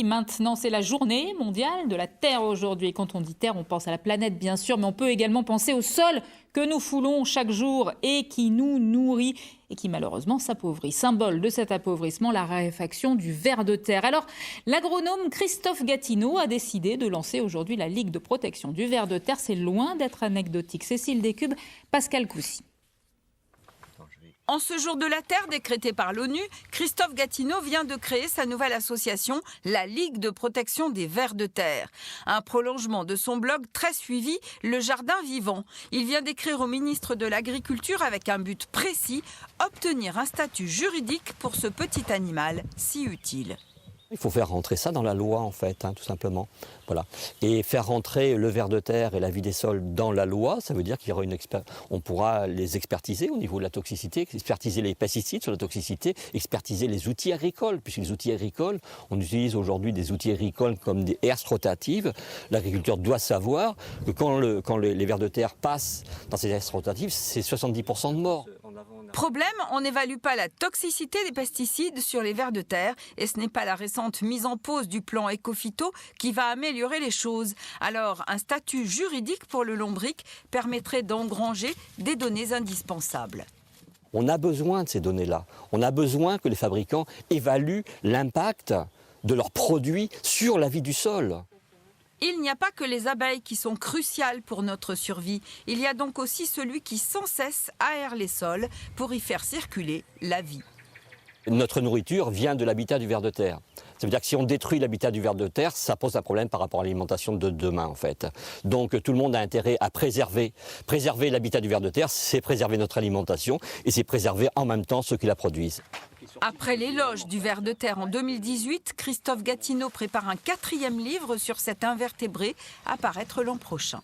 Maintenant, c'est la journée mondiale de la Terre aujourd'hui. Quand on dit Terre, on pense à la planète, bien sûr, mais on peut également penser au sol que nous foulons chaque jour et qui nous nourrit et qui malheureusement s'appauvrit. Symbole de cet appauvrissement, la raréfaction du ver de terre. Alors, l'agronome Christophe Gatineau a décidé de lancer aujourd'hui la Ligue de protection du ver de terre. C'est loin d'être anecdotique. Cécile Descubes, Pascal Coucy. En ce jour de la Terre décrété par l'ONU, Christophe Gatineau vient de créer sa nouvelle association, la Ligue de protection des vers de terre. Un prolongement de son blog très suivi, Le Jardin Vivant. Il vient d'écrire au ministre de l'Agriculture avec un but précis, obtenir un statut juridique pour ce petit animal si utile. Il faut faire rentrer ça dans la loi, en fait, tout simplement. Voilà. Et faire rentrer le ver de terre et la vie des sols dans la loi, ça veut dire qu'il y aura on pourra les expertiser au niveau de la toxicité, expertiser les pesticides sur la toxicité, expertiser les outils agricoles, puisque les outils agricoles, on utilise aujourd'hui des outils agricoles comme des herses rotatives. L'agriculteur doit savoir que quand les vers de terre passent dans ces herses rotatives, c'est 70% de morts. Problème, on n'évalue pas la toxicité des pesticides sur les vers de terre et ce n'est pas la récente mise en pause du plan Ecophyto qui va améliorer les choses. Alors, un statut juridique pour le lombric permettrait d'engranger des données indispensables. On a besoin de ces données-là. On a besoin que les fabricants évaluent l'impact de leurs produits sur la vie du sol. Il n'y a pas que les abeilles qui sont cruciales pour notre survie. Il y a donc aussi celui qui sans cesse aère les sols pour y faire circuler la vie. Notre nourriture vient de l'habitat du ver de terre. Ça veut dire que si on détruit l'habitat du ver de terre, ça pose un problème par rapport à l'alimentation de demain, en fait. Donc tout le monde a intérêt à préserver l'habitat du ver de terre, c'est préserver notre alimentation et c'est préserver en même temps ceux qui la produisent. Après l'éloge du ver de terre en 2018, Christophe Gatineau prépare un 4e livre sur cet invertébré à paraître l'an prochain.